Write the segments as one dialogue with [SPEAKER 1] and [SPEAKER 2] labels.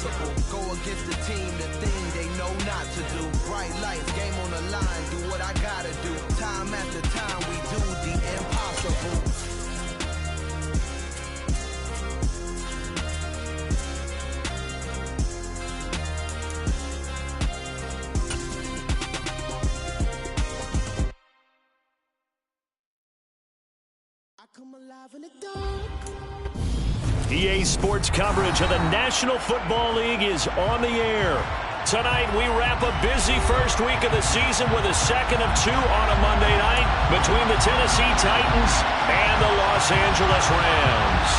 [SPEAKER 1] impossible. Go against the team, the thing they know not to do. Bright lights, game on the line, do what I gotta do. Time after time, we do the impossible.
[SPEAKER 2] EA Sports coverage of the National Football League is on the air. Tonight, we wrap a busy first week of the season with a second of two on a Monday night between the Tennessee Titans and the Los Angeles Rams.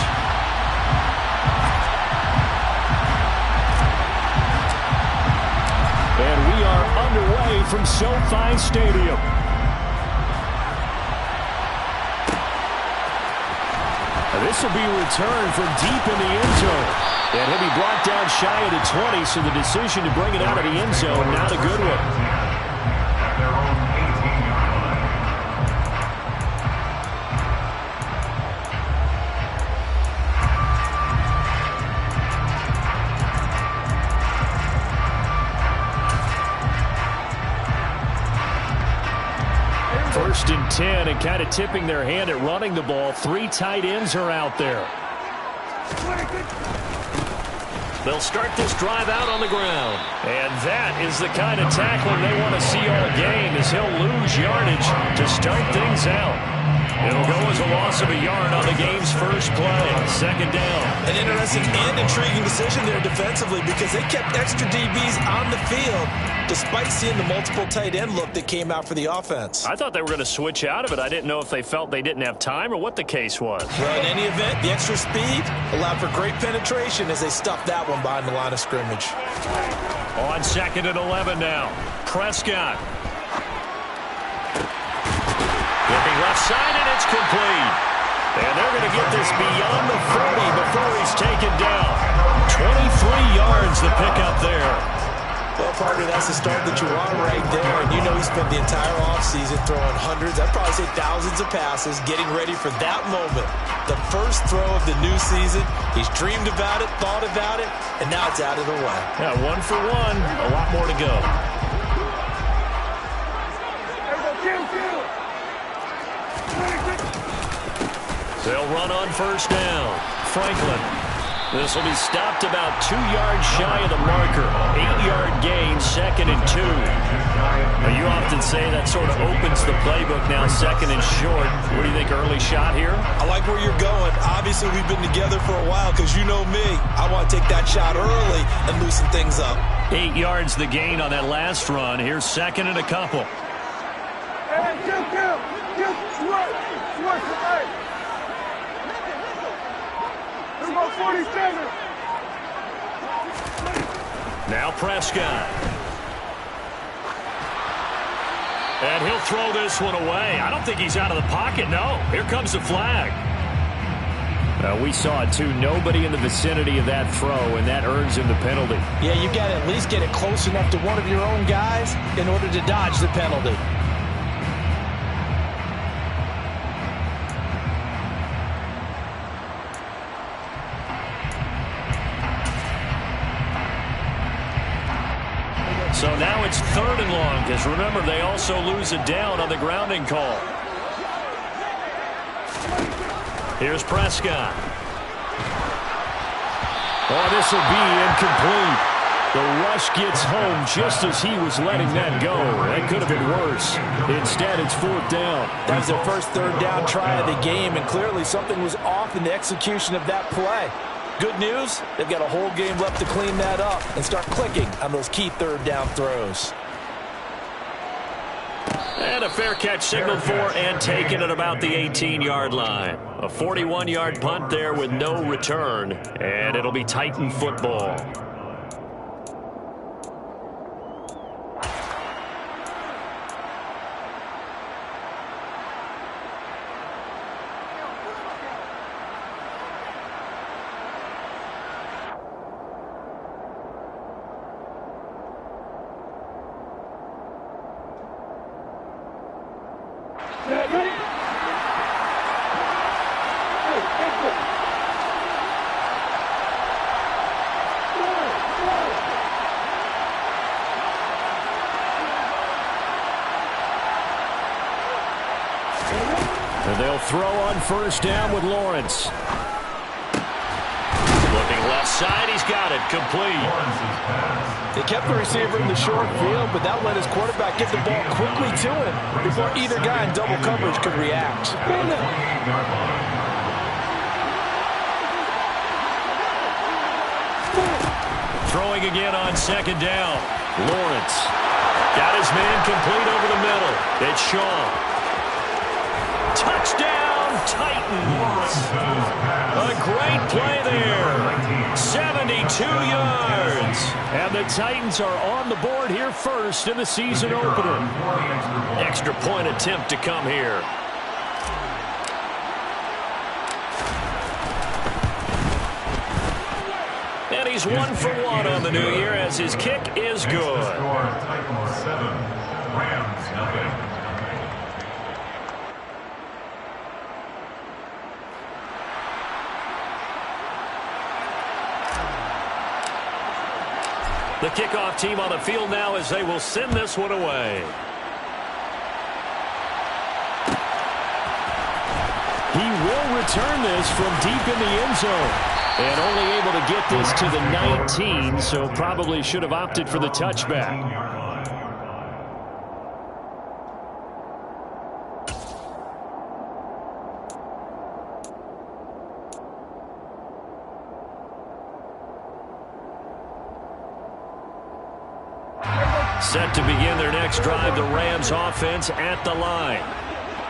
[SPEAKER 2] And we are underway from SoFi Stadium. This will be a return from deep in the end zone. And he'll be brought down shy of the 20, so the decision to bring it out of the end zone, not a good one. First and 10, and kind of tipping their hand at running the ball. Three tight ends are out there. They'll start this drive out on the ground. And that is the kind of tackling they want to see all game, as he'll lose yardage to start things out. It'll go as a loss of a yard on the game's first play. Second down.
[SPEAKER 3] An interesting and intriguing decision there defensively, because they kept extra DBs on the field despite seeing the multiple tight end look that came out for the offense.
[SPEAKER 2] I thought they were going to switch out of it. I didn't know if they felt they didn't have time or what the case was.
[SPEAKER 3] Well, in any event, the extra speed allowed for great penetration as they stuffed that one behind the line of scrimmage.
[SPEAKER 2] On second and 11 now. Prescott. Looking left side, and it's complete. And they're going to get this beyond the 40 before he's taken down. 23 yards the pickup there.
[SPEAKER 3] Well, partner, that's the start that you want right there. And you know he spent the entire offseason throwing hundreds, I'd probably say thousands of passes, getting ready for that moment. The first throw of the new season. He's dreamed about it, thought about it, and now it's out of the way.
[SPEAKER 2] Yeah, 1 for 1. A lot more to go. They'll run on first down. Franklin. This will be stopped about 2 yards shy of the marker. 8-yard gain, second and 2. Now, you often say that sort of opens the playbook now, second and short. What do you think, early shot here?
[SPEAKER 3] I like where you're going. Obviously, we've been together for a while, because you know me. I want to take that shot early and loosen things up.
[SPEAKER 2] 8 yards the gain on that last run. Here's second and a couple.
[SPEAKER 4] Hey,
[SPEAKER 2] now Prescott. And he'll throw this one away. I don't think he's out of the pocket, no. Here comes the flag. We saw it too. Nobody in the vicinity of that throw, and that earns him the penalty.
[SPEAKER 3] Yeah, you got to at least get it close enough to one of your own guys in order to dodge the penalty.
[SPEAKER 2] So now it's third and long, because remember, they also lose it down on the grounding call. Here's Prescott. Oh, this will be incomplete. The rush gets home just as he was letting that go. That could have been worse. Instead, it's fourth down.
[SPEAKER 3] That was their first third down try of the game, and clearly something was off in the execution of that play. Good news, they've got a whole game left to clean that up and start clicking on those key third down throws.
[SPEAKER 2] And a fair catch signaled for and taken at about the 18-yard line. A 41-yard punt there with no return, and it'll be Titan football. And they'll throw on first down with Lawrence. Looking left side, he's got it, complete.
[SPEAKER 3] They kept the receiver in the short field, but that let his quarterback get the ball quickly to him before either guy in double coverage could react.
[SPEAKER 2] Throwing again on second down. Lawrence got his man complete over the middle. It's Shaw. Touchdown, Titans. A great play there. 72 yards. And the Titans are on the board here first in the season opener. Extra point attempt to come here. And he's 1 for 1 on the new year as his kick is good.
[SPEAKER 5] Titans 7, Rams nothing.
[SPEAKER 2] The kickoff team on the field now as they will send this one away. He will return this from deep in the end zone. And only able to get this to the 19, so probably should have opted for the touchback. Set to begin their next drive, the Rams offense at the line.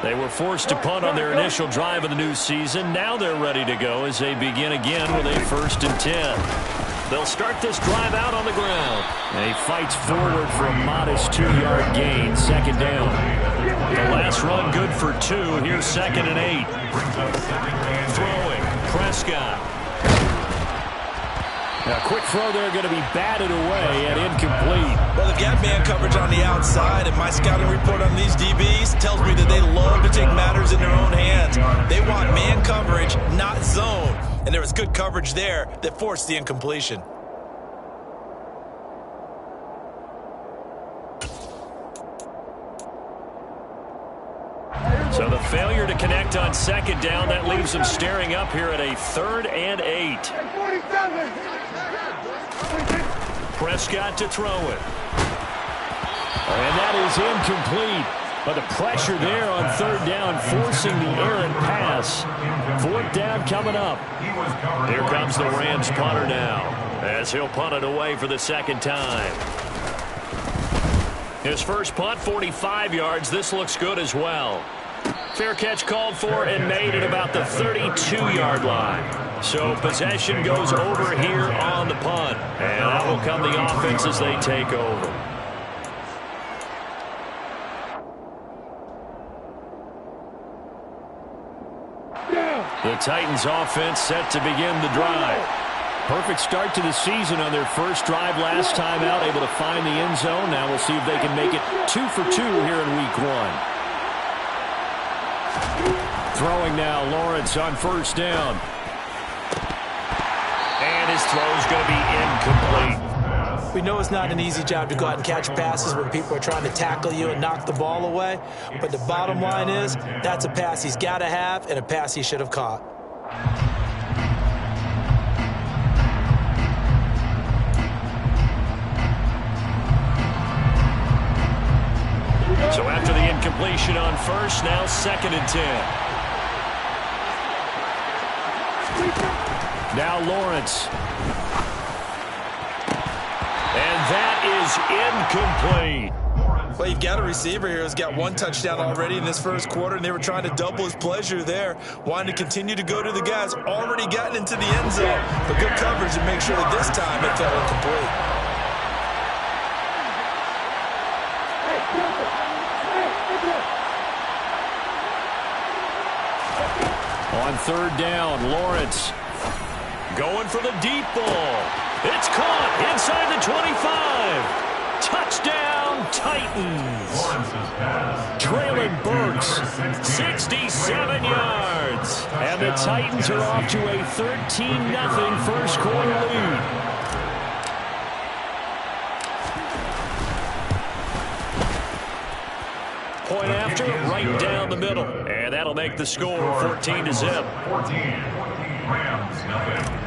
[SPEAKER 2] They were forced to punt on their initial drive of the new season. Now they're ready to go as they begin again with a 1st and 10. They'll start this drive out on the ground. He fights forward for a modest 2-yard gain, 2nd down. The last run good for 2. Here's 2nd and 8. Throwing, Prescott. A quick throw there going to be batted away and incomplete.
[SPEAKER 3] Well, they've got man coverage on the outside, and my scouting report on these DBs tells me that they love to take matters in their own hands. They want man coverage, not zone. And there was good coverage there that forced the incompletion.
[SPEAKER 2] So the failure to connect on 2nd down, that leaves them staring up here at a 3rd and 8. Prescott to throw it. And that is incomplete. But the pressure there on 3rd down, forcing the errant pass. 4th down coming up. Here comes the Rams punter now, as he'll punt it away for the 2nd time. His first punt, 45 yards. This looks good as well. Fair catch called for and made at about the 32-yard line. So possession goes over here on the punt. And out will come the offense as they take over. The Titans offense set to begin the drive. Perfect start to the season on their first drive last time out, able to find the end zone. Now we'll see if they can make it 2 for 2 here in week 1. Throwing now, Lawrence on 1st down. And his throw's going to be incomplete.
[SPEAKER 3] We know it's not an easy job to go out and catch passes when people are trying to tackle you and knock the ball away. But the bottom line is, that's a pass he's got to have and a pass he should have caught.
[SPEAKER 2] So after the incompletion on 1st, now 2nd and 10. Now Lawrence. And that is incomplete.
[SPEAKER 3] Well, you've got a receiver here who's got 1 touchdown already in this first quarter, and they were trying to double his pleasure there, wanting to continue to go to the guys already gotten into the end zone. But good coverage to make sure that this time it fell incomplete.
[SPEAKER 2] On 3rd down, Lawrence going for the deep ball. It's caught inside the 25. Touchdown, Titans. Traylon Burks, 67 yards. And the Titans are off to a 13-0 first quarter lead. point after, right down the middle. And that'll make the score 14-0.
[SPEAKER 5] 14. Rams, nothing.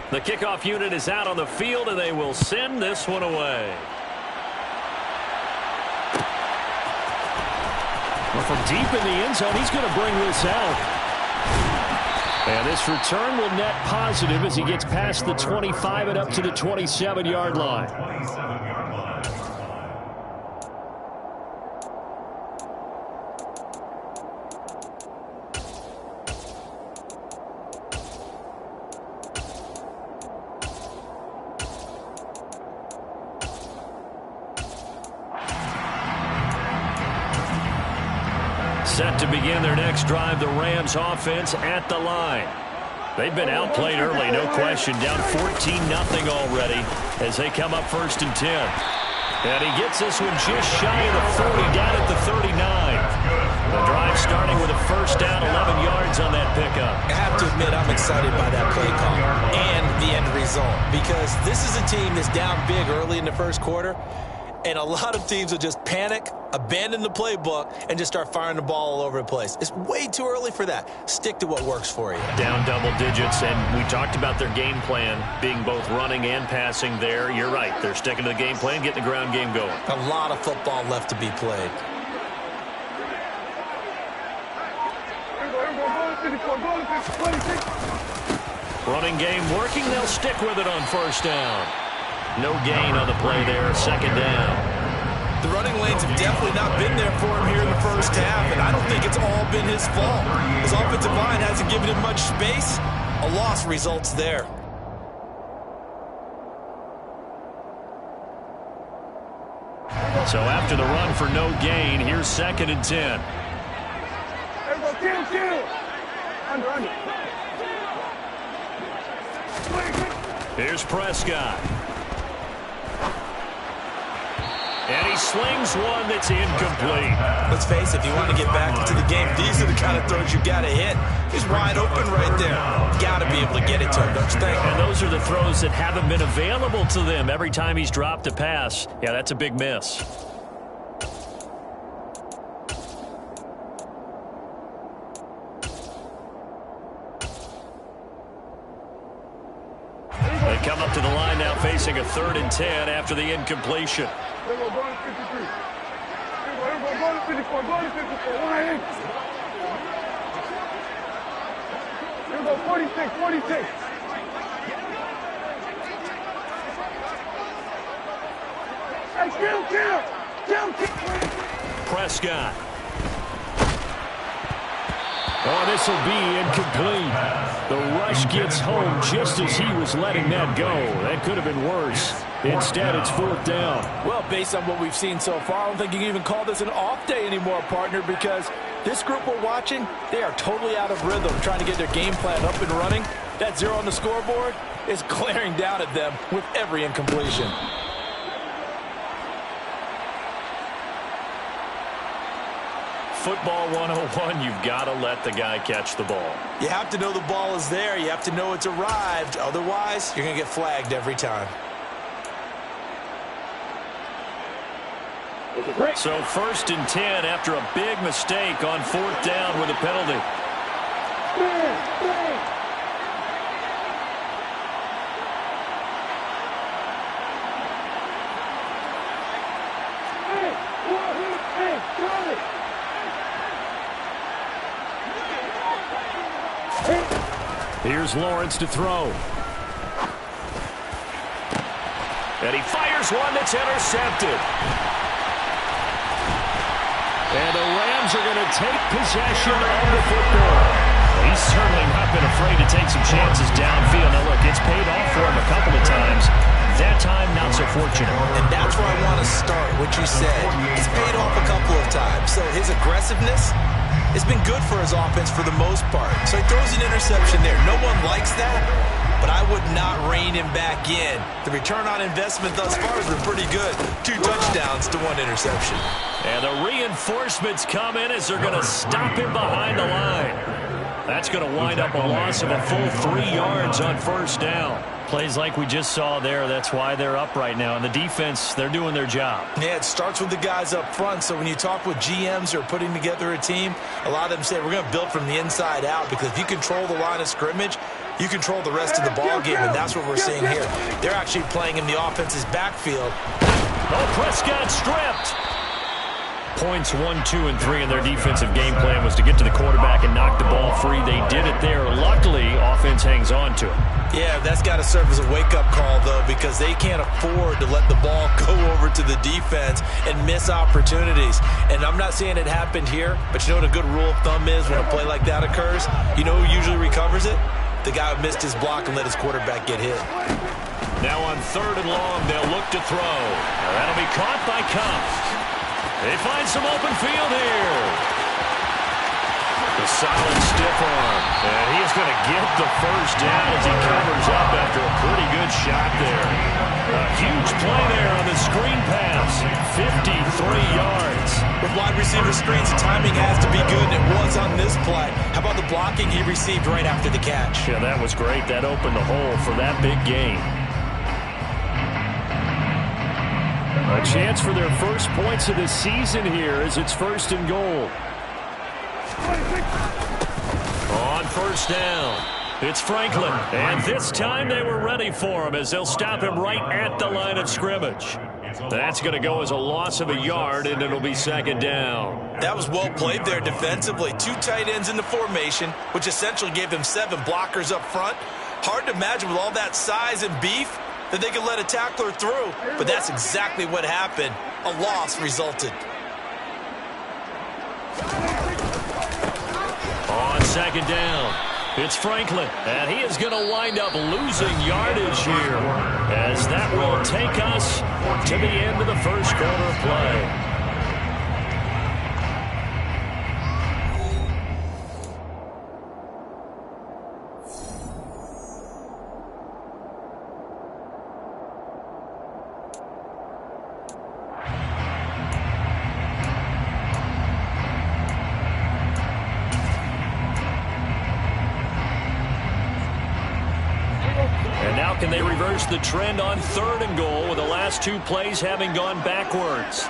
[SPEAKER 2] The kickoff unit is out on the field, and they will send this one away. Well, from deep in the end zone, he's going to bring this out. And this return will net positive as he gets past the 25 and up to the 27-yard line.
[SPEAKER 5] 27-yard line.
[SPEAKER 2] Set to begin their next drive, the Rams offense at the line. They've been outplayed early, no question. Down 14-0 already as they come up 1st and 10. And he gets this one just shy of the 40, down at the 39. The drive starting with a 1st down, 11 yards on that pickup.
[SPEAKER 3] I have to admit I'm excited by that play call and the end result, because this is a team that's down big early in the first quarter, and a lot of teams will just panic, abandon the playbook, and just start firing the ball all over the place. It's way too early for that. Stick to what works for you.
[SPEAKER 2] Down double digits, and we talked about their game plan being both running and passing there. You're right. They're sticking to the game plan, getting the ground game going.
[SPEAKER 3] A lot of football left to be played.
[SPEAKER 2] Running game working. They'll stick with it on 1st down. No gain on the play there, 2nd down.
[SPEAKER 3] The running lanes have definitely not been there for him here in the first half, and I don't think it's all been his fault. His offensive line hasn't given him much space. A loss results there.
[SPEAKER 2] So after the run for no gain, here's 2nd and 10. Here's Prescott. And he slings one that's incomplete.
[SPEAKER 3] Let's face it, if you want to get back into the game, these are the kind of throws you got to hit. He's wide open right there. Got to be able to get it to him, don't you think?
[SPEAKER 2] And those are the throws that haven't been available to them every time he's dropped a pass. Yeah, that's a big miss. They come up to the line now facing a 3rd and 10 after the incompletion. Prescott. Oh, this will be incomplete. The rush gets home just as he was letting that go. That could have been worse. Instead, it's 4th down.
[SPEAKER 6] Well, based on what we've seen so far, I don't think you can even call this an off day anymore, partner, because this group we're watching, they are totally out of rhythm, trying to get their game plan up and running. That 0 on the scoreboard is glaring down at them with every incompletion.
[SPEAKER 2] Football 101, you've got to let the guy catch the ball.
[SPEAKER 3] You have to know the ball is there. You have to know it's arrived. Otherwise, you're going to get flagged every time.
[SPEAKER 2] So 1st and 10 after a big mistake on 4th down with a penalty. Here's Lawrence to throw. And he fires one that's intercepted. And the Rams are going to take possession of the football. He's certainly not been afraid to take some chances downfield. Now, look, it's paid off for him a couple of times. That time, not so fortunate.
[SPEAKER 3] And that's where I want to start, what you said. It's paid off a couple of times. So his aggressiveness has been good for his offense for the most part. So he throws an interception there. No one likes that, but I would not rein him back in. The return on investment thus far has been pretty good. 2 touchdowns to 1 interception.
[SPEAKER 2] And the reinforcements come in as they're going to stop him behind the line. That's going to wind up a loss of a full 3 yards on 1st down. Plays like we just saw there, that's why they're up right now. And the defense, they're doing their job.
[SPEAKER 3] Yeah, it starts with the guys up front. So when you talk with GMs who are putting together a team, a lot of them say we're going to build from the inside out, because if you control the line of scrimmage, you control the rest of the ball game, and that's what we're seeing here. They're actually playing in the offense's backfield.
[SPEAKER 2] Oh, Prescott stripped. Points 1, 2, and 3 in their defensive game plan was to get to the quarterback and knock the ball free. They did it there. Luckily, offense hangs on to it.
[SPEAKER 3] Yeah, that's got to serve as a wake-up call, though, because they can't afford to let the ball go over to the defense and miss opportunities. And I'm not saying it happened here, but you know what a good rule of thumb is when a play like that occurs? You know who usually recovers it? The guy who missed his block and let his quarterback get hit.
[SPEAKER 2] Now on 3rd and long, they'll look to throw. That'll be caught by Kupp. They find some open field here. The solid stiff arm. And he's going to get the first down as he covers up after a pretty good shot there. A huge play there on the screen pass. 53 yards.
[SPEAKER 3] With wide receiver screens, the timing has to be good, and it was on this play. How about the blocking he received right after the catch?
[SPEAKER 2] Yeah, that was great. That opened the hole for that big gain. A chance for their first points of the season here as it's 1st and goal. On 1st down, it's Franklin. And this time they were ready for him as they'll stop him right at the line of scrimmage. That's going to go as a loss of a yard, and it'll be 2nd down.
[SPEAKER 3] That was well played there defensively. 2 tight ends in the formation, which essentially gave them 7 blockers up front. Hard to imagine with all that size and beef that they could let a tackler through, but that's exactly what happened. A loss resulted.
[SPEAKER 2] On 2nd down, it's Franklin, and he is going to wind up losing yardage here as that will take us to the end of the 1st quarter play. Can they reverse the trend on 3rd and goal with the last 2 plays having gone backwards?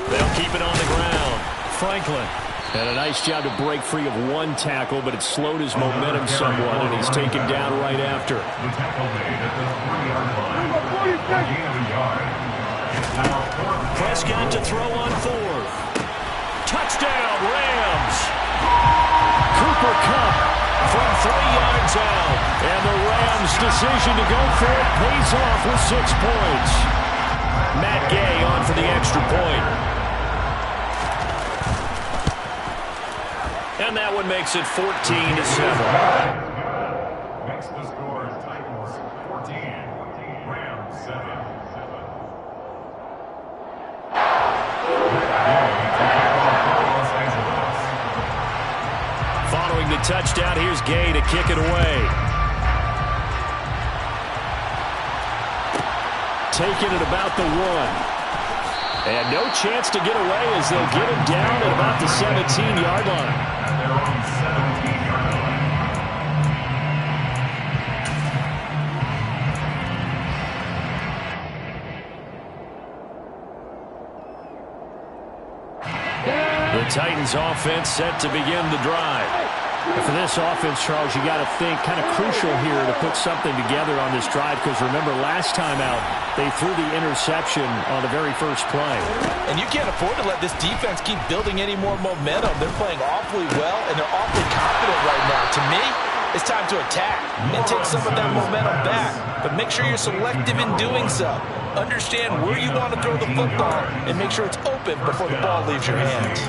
[SPEAKER 2] They'll keep it on the ground. Franklin had a nice job to break free of 1 tackle, but it slowed his momentum somewhat, and he's taken down right after.
[SPEAKER 5] The tackle made at the 3-yard line.
[SPEAKER 2] Prescott to throw on 4th. Touchdown, Rams. Cooper Kupp from 3 yards out, and the Rams' decision to go for it pays off with 6 points. Matt Gay on for the extra point. And that one makes it 14-7.
[SPEAKER 5] Makes the score Titans 14, Rams 7.
[SPEAKER 2] Following the touchdown, here's Gay to kick it away. Taking it about the 1. And no chance to get away as they'll get him down at about the 17-yard line.
[SPEAKER 5] They're on 17-yard line.
[SPEAKER 2] The Titans offense set to begin the drive. And for this offense, Charles, you got to think kind of crucial here to put something together on this drive, because remember last time out they threw the interception on the very first play.
[SPEAKER 3] And you can't afford to let this defense keep building any more momentum. They're playing awfully well, and they're awfully confident right now. To me, it's time to attack and take some of that momentum back. But make sure you're selective in doing so. Understand where you want to throw the football and make sure it's open before the ball leaves your hands.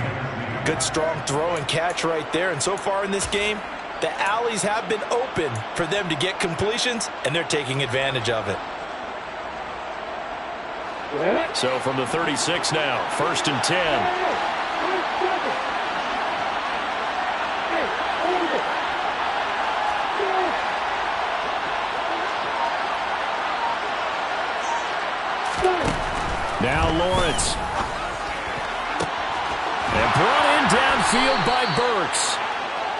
[SPEAKER 3] Good, strong throw and catch right there. And so far in this game, the alleys have been open for them to get completions, and they're taking advantage of it.
[SPEAKER 2] So from the 36 now, 1st and 10. Now Lawrence. And brought in downfield by Burks.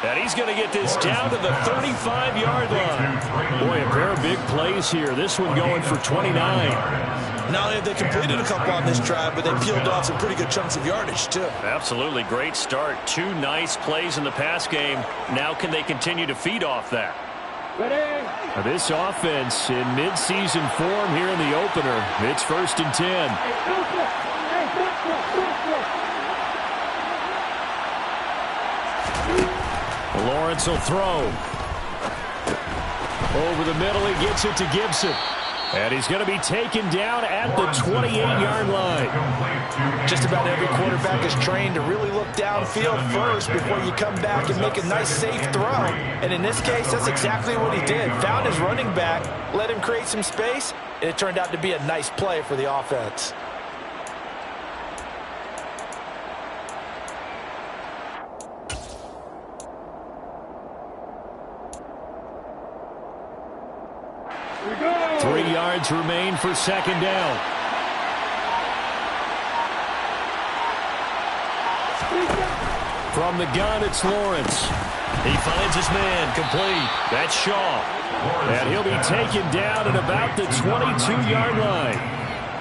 [SPEAKER 2] And he's going to get this down to the 35-yard line. Boy, a pair of big plays here. This one going for 29.
[SPEAKER 3] Not only have they completed a couple on this drive, but they peeled off some pretty good chunks of yardage, too.
[SPEAKER 2] Absolutely. Great start. 2 nice plays in the pass game. Now can they continue to feed off that? This offense in midseason form here in the opener. It's 1st and 10. Lawrence will throw. Over the middle, he gets it to Gibson. And he's going to be taken down at the 28-yard line.
[SPEAKER 6] Just about every quarterback is trained to really look downfield first before you come back and make a nice, safe throw. And in this case, that's exactly what he did. Found his running back, let him create some space, and it turned out to be a nice play for the offense.
[SPEAKER 2] Three yards remain for 2nd down. From the gun, it's Lawrence. He finds his man, complete. That's Shaw. And he'll be taken down at about the 22-yard line.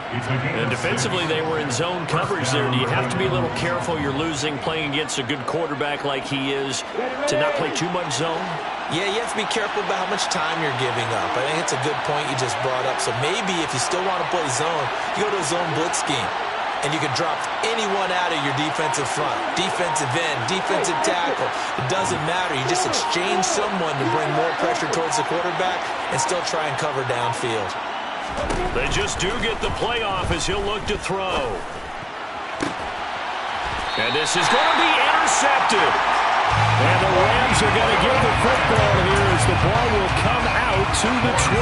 [SPEAKER 2] And defensively, they were in zone coverage there. Do you have to be a little careful? You're losing playing against a good quarterback like he is to not play too much zone?
[SPEAKER 3] Yeah, you have to be careful about how much time you're giving up. I think it's a good point you just brought up. So maybe if you still want to play zone, you go to a zone blitz scheme. And you can drop anyone out of your defensive front. Defensive end, defensive tackle. It doesn't matter. You just exchange someone to bring more pressure towards the quarterback and still try and cover downfield.
[SPEAKER 2] They just do get the playoff as he'll look to throw. And this is going to be intercepted. And the Rams are going to get the football here as the ball will come out to the 20.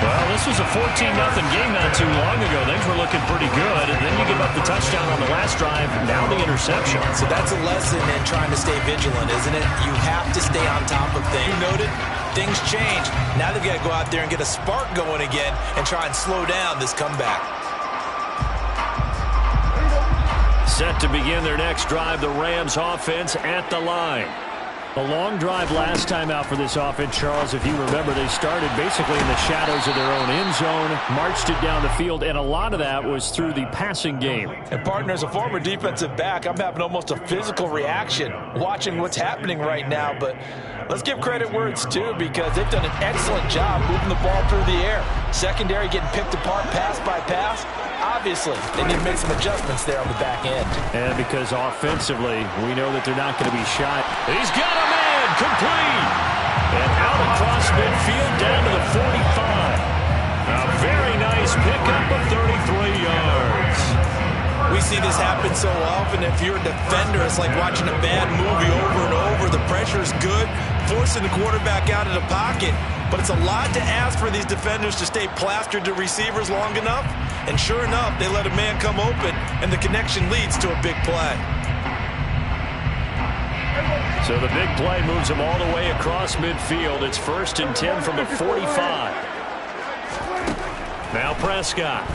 [SPEAKER 2] Well, this was a 14-0 game not too long ago. Things were looking pretty good. And then you give up the touchdown on the last drive. Now the interception.
[SPEAKER 3] So that's a lesson in trying to stay vigilant, isn't it? You have to stay on top of things. You noted things change. Now they've got to go out there and get a spark going again and try and slow down this comeback.
[SPEAKER 2] Set to begin their next drive, the Rams offense at the line. A long drive last time out for this offense, Charles. If you remember, they started basically in the shadows of their own end zone, marched it down the field, and a lot of that was through the passing game.
[SPEAKER 6] And, partner, as a former defensive back, I'm having almost a physical reaction watching what's happening right now. But let's give credit where it's due because they've done an excellent job moving the ball through the air. Secondary getting picked apart pass by pass. Obviously, they need to make some adjustments there on the back end.
[SPEAKER 2] And because offensively, we know that they're not going to be shot. He's got a man, complete. And out across midfield down to the 45. A very nice pickup of 33 yards.
[SPEAKER 3] We see this happen so often. If you're a defender, it's like watching a bad movie over and over. The pressure's good, forcing the quarterback out of the pocket. But it's a lot to ask for these defenders to stay plastered to receivers long enough. And sure enough, they let a man come open, and the connection leads to a big play.
[SPEAKER 2] So the big play moves them all the way across midfield. It's 1st and 10 from the 45. Now Prescott.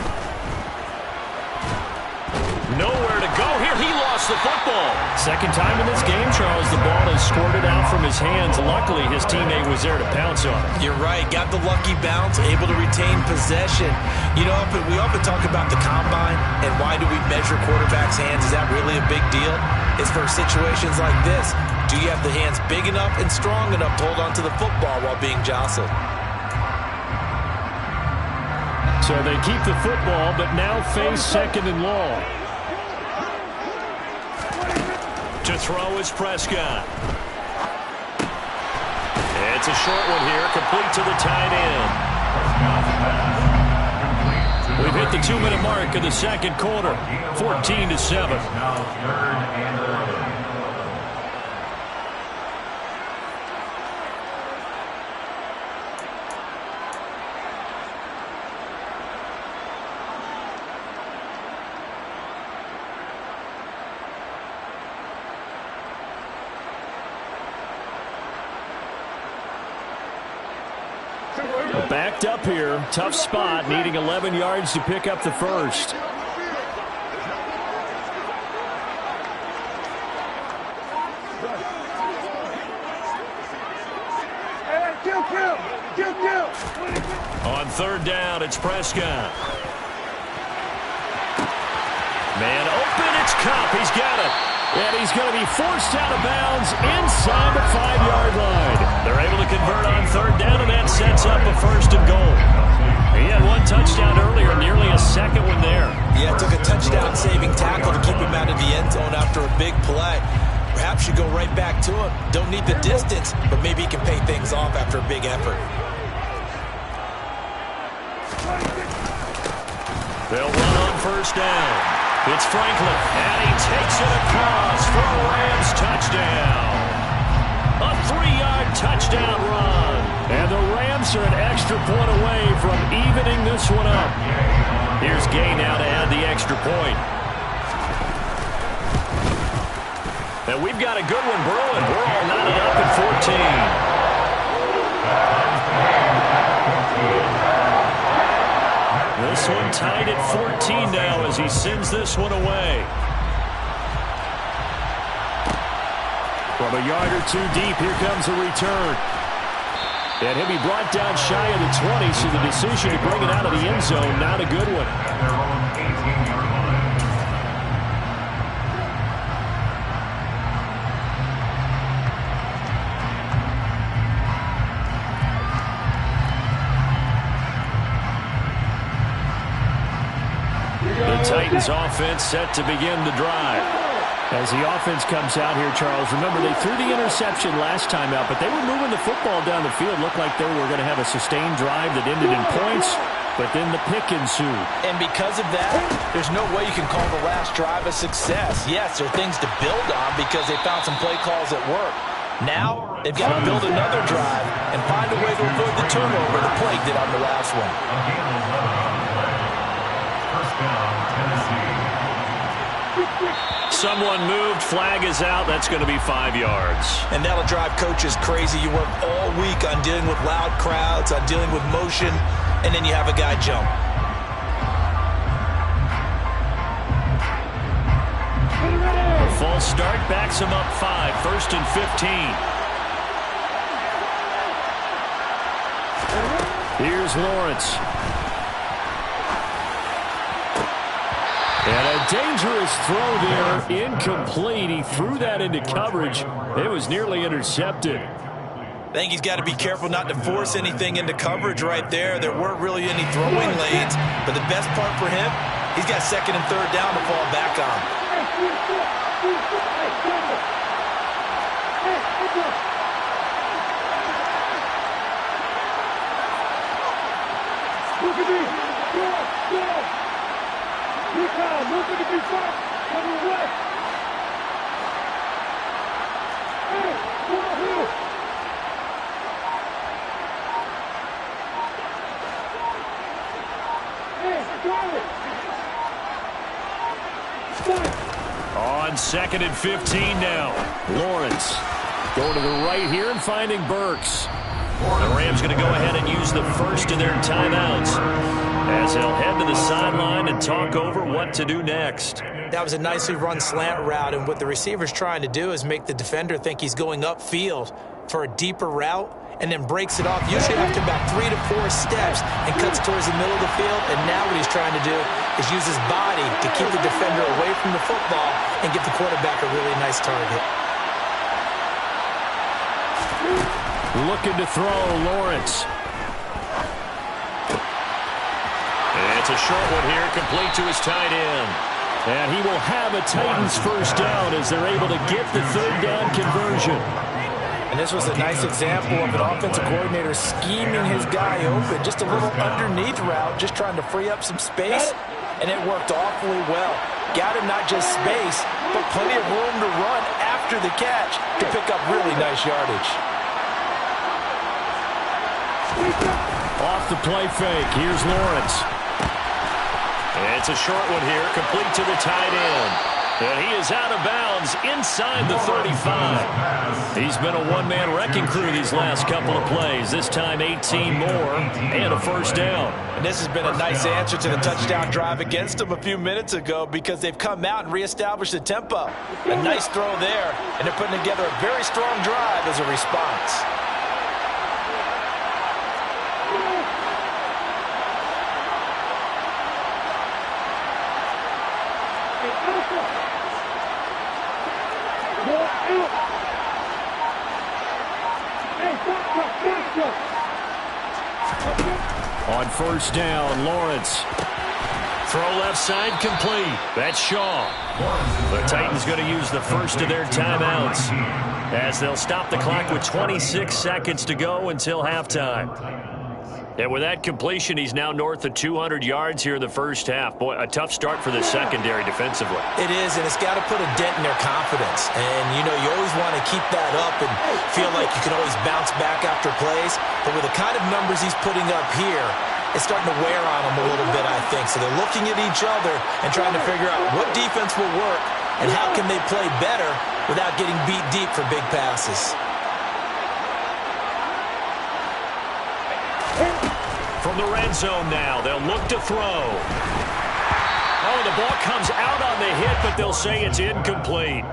[SPEAKER 2] Nowhere to go here. He lost the football. Second time in this game, Charles, the ball is squirted out from his hands. Luckily, his teammate was there to pounce on it.
[SPEAKER 3] You're right. Got the lucky bounce, able to retain possession. You know, we often talk about the combine and why do we measure quarterbacks' hands. Is that really a big deal? It's for situations like this. Do you have the hands big enough and strong enough to hold onto the football while being jostled?
[SPEAKER 2] So they keep the football, but now face 2nd and long. To throw is Prescott. It's a short one here, complete to the tight end. We've hit the 2-minute mark of the second quarter, 14-7. Backed up here, tough spot, needing 11 yards to pick up the first. On third down, it's Prescott. Man open, it's Kupp. He's got it. And he's going to be forced out of bounds inside the 5-yard line. They're able to convert on third down, and that sets up a first and goal. He had one touchdown earlier, nearly a second one there.
[SPEAKER 3] Yeah, it took a touchdown-saving tackle to keep him out of the end zone after a big play. Perhaps you go right back to him. Don't need the distance, but maybe he can pay things off after a big effort.
[SPEAKER 2] They'll run on first down. It's Franklin, and he takes it across for a Rams touchdown. A 3-yard touchdown run. And the Rams are an extra point away from evening this one up. Here's Gay now to add the extra point. And we've got a good one brewing. We're all knotted up at 14. This one tied at 14 now as he sends this one away. From a yard or two deep, here comes a return. And he'll be brought down shy of the 20, so the decision to bring it out of the end zone, not a good one. Titans offense set to begin the drive. As the offense comes out here, Charles, remember they threw the interception last time out, but they were moving the football down the field. Looked like they were going to have a sustained drive that ended in points, but then the pick ensued.
[SPEAKER 6] And because of that, there's no way you can call the last drive a success. Yes, there are things to build on because they found some play calls that work. Now, they've got to build another drive and find a way to avoid the turnover the play did on the last one.
[SPEAKER 2] Someone moved, flag is out, that's going to be 5 yards.
[SPEAKER 3] And that'll drive coaches crazy. You work all week on dealing with loud crowds, on dealing with motion, and then you have a guy jump.
[SPEAKER 2] A false start backs him up 5, first and 15. Here's Lawrence. And a dangerous throw there, incomplete. He threw that into coverage. It was nearly intercepted.
[SPEAKER 3] I think he's got to be careful not to force anything into coverage right there. There weren't really any throwing lanes, but the best part for him, he's got second and third down to fall back on.
[SPEAKER 4] Look at me. Go. Look out. Look at the big front. Coming right. Hey, come on here. Hey, got it.
[SPEAKER 2] On second and 15 now. Lawrence going to the right here and finding Burks. The Rams going to go ahead and use the first of their timeouts as they'll head to the sideline and talk over what to do next.
[SPEAKER 3] That was a nicely run slant route, and what the receiver's trying to do is make the defender think he's going upfield for a deeper route and then breaks it off, usually after about 3 to 4 steps, and cuts towards the middle of the field. And now what he's trying to do is use his body to keep the defender away from the football and give the quarterback a really nice target.
[SPEAKER 2] Looking to throw, Lawrence. And it's a short one here, complete to his tight end. And he will have a Titans first down as they're able to get the third down conversion.
[SPEAKER 6] And this was a nice example of an offensive coordinator scheming his guy open. Just a little underneath route, just trying to free up some space. And it worked awfully well. Got him not just space, but plenty of room to run after the catch to pick up really nice yardage.
[SPEAKER 2] Off the play fake, here's Lawrence. And it's a short one here, complete to the tight end. And he is out of bounds inside the 35. He's been a one-man wrecking crew these last couple of plays. This time 18 more and a first down.
[SPEAKER 6] And this has been a nice answer to the touchdown drive against them a few minutes ago because they've come out and reestablished the tempo. A nice throw there, and they're putting together a very strong drive as a response.
[SPEAKER 2] On first down, Lawrence. Throw left side complete. That's Shaw. The Titans going to use the first of their timeouts as they'll stop the clock with 26 seconds to go until halftime. And with that completion, he's now north of 200 yards here in the first half. Boy, a tough start for the secondary defensively.
[SPEAKER 3] It is, and it's got to put a dent in their confidence. And, you know, you always want to keep that up and feel like you can always bounce back after plays. But with the kind of numbers he's putting up here, it's starting to wear on them a little bit, I think. So they're looking at each other and trying to figure out what defense will work and how can they play better without getting beat deep for big passes.
[SPEAKER 2] From the red zone now, they'll look to throw. Oh, the ball comes out on the hit, but they'll say it's incomplete.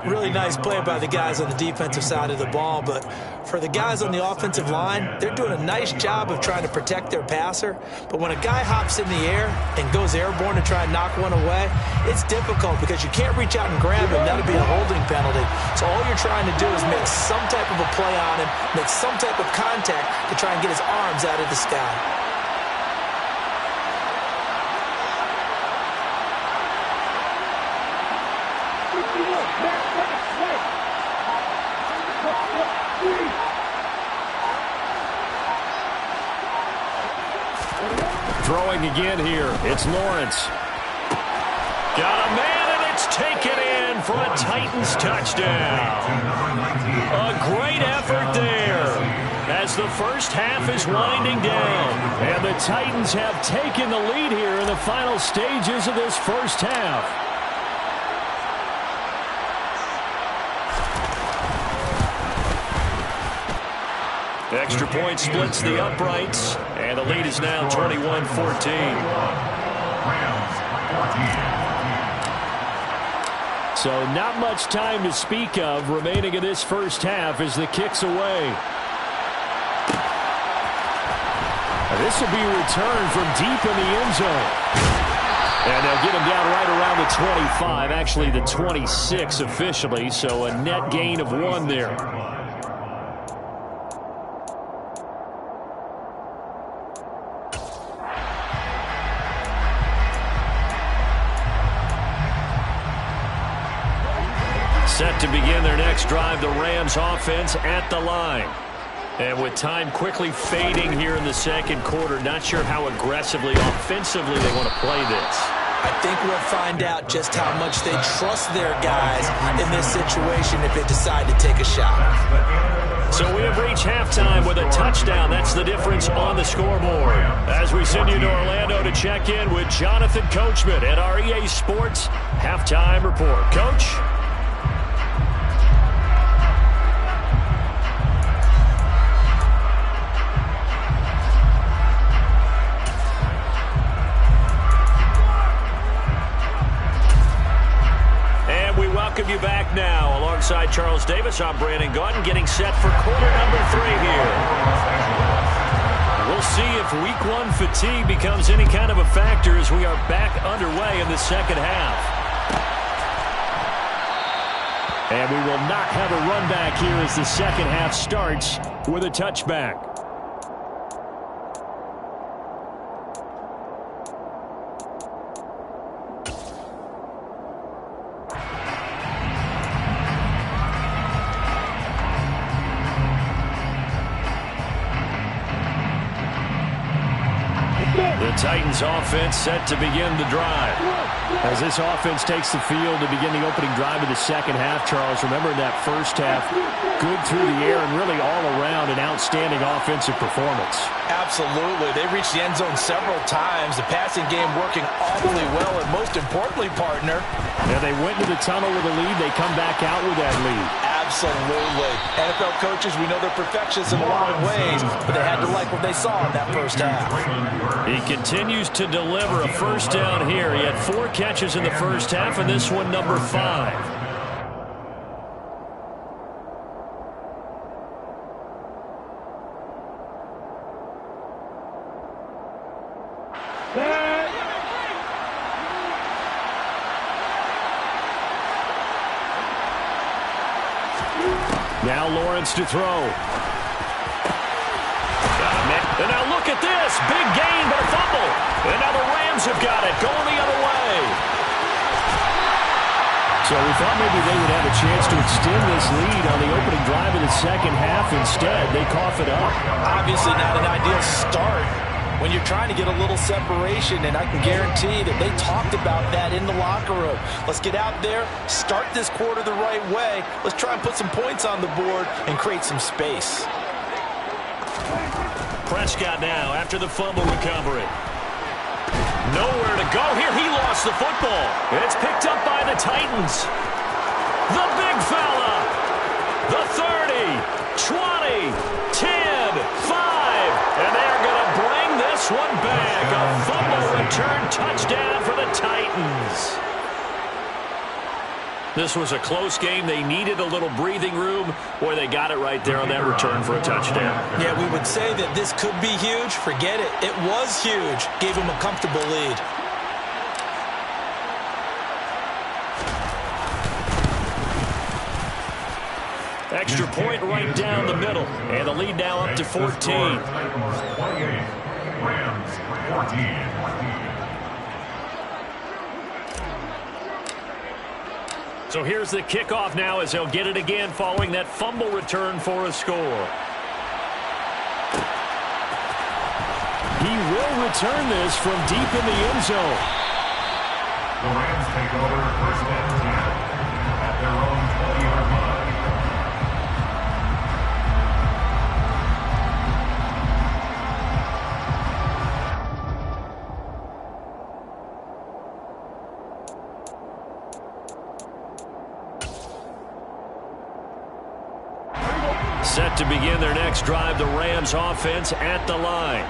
[SPEAKER 3] Really nice play by the guys on the defensive side of the ball, but for the guys on the offensive line, they're doing a nice job of trying to protect their passer. But when a guy hops in the air and goes airborne to try and knock one away, it's difficult because you can't reach out and grab him. That would be a holding penalty. So all you're trying to do is make some type of a play on him, make some type of contact to try and get his arms out of the sky.
[SPEAKER 2] Throwing again here, it's Lawrence. Got a man, and it's taken in for a Titans touchdown. A great effort there as the first half is winding down. And the Titans have taken the lead here in the final stages of this first half. Extra point splits the uprights, and the lead is now 21-14. So not much time to speak of remaining in this first half as the kick's away. This will be a return from deep in the end zone. And they'll get him down right around the 25, actually the 26 officially, so a net gain of 1 there. Set to begin their next drive, the Rams offense at the line. And with time quickly fading here in the second quarter, not sure how aggressively, offensively they want to play this.
[SPEAKER 3] I think we'll find out just how much they trust their guys in this situation if they decide to take a shot.
[SPEAKER 2] So we have reached halftime with a touchdown. That's the difference on the scoreboard. As we send you to Orlando to check in with Jonathan Coachman at our EA Sports Halftime Report. Coach? Welcome you back now. Alongside Charles Davis, I'm Brandon Gaudin, getting set for quarter number 3 here. We'll see if week 1 fatigue becomes any kind of a factor as we are back underway in the second half. And we will not have a run back here as the second half starts with a touchback. Titans offense set to begin the drive. As this offense takes the field to begin the opening drive of the second half, Charles, remember in that first half, good through the air and really all around an outstanding offensive performance.
[SPEAKER 3] Absolutely. They reached the end zone several times. The passing game working awfully well, and most importantly, partner.
[SPEAKER 2] Yeah, they went into the tunnel with a lead. They come back out with that lead.
[SPEAKER 3] Absolutely. NFL coaches, we know they're perfectionists in a lot of ways, but they had to like what they saw in that first half.
[SPEAKER 2] He continues to deliver a first down here. He had 4 catches in the first half, and this one number 5. Now Lawrence to throw. And now look at this. Big gain, but a fumble. And now the Rams have got it, going the other way. So we thought maybe they would have a chance to extend this lead on the opening drive of the second half. Instead, they cough it up.
[SPEAKER 6] Obviously not an ideal start when you're trying to get a little separation, and I can guarantee that they talked about that in the locker room. Let's get out there, start this quarter the right way. Let's try and put some points on the board and create some space.
[SPEAKER 2] Prescott now after the fumble recovery. Nowhere to go here. He lost the football. It's picked up by the Titans. The big fella. The 30, 20, 10, 5. And they're going to bring this one back. A fumble return touchdown for the Titans. This was a close game. They needed a little breathing room. Boy, they got it right there on that return for a touchdown.
[SPEAKER 3] Yeah, we would say that this could be huge. Forget it. It was huge. Gave him a comfortable lead.
[SPEAKER 2] Extra point right down the middle. And the lead now up to 14.
[SPEAKER 5] Rams 14.
[SPEAKER 2] So here's the kickoff now as they'll get it again following that fumble return for a score. He will return this from deep in the end zone.
[SPEAKER 5] The Rams take over first and 10 at their own 20-yard line.
[SPEAKER 2] Set to begin their next drive, the Rams offense at the line.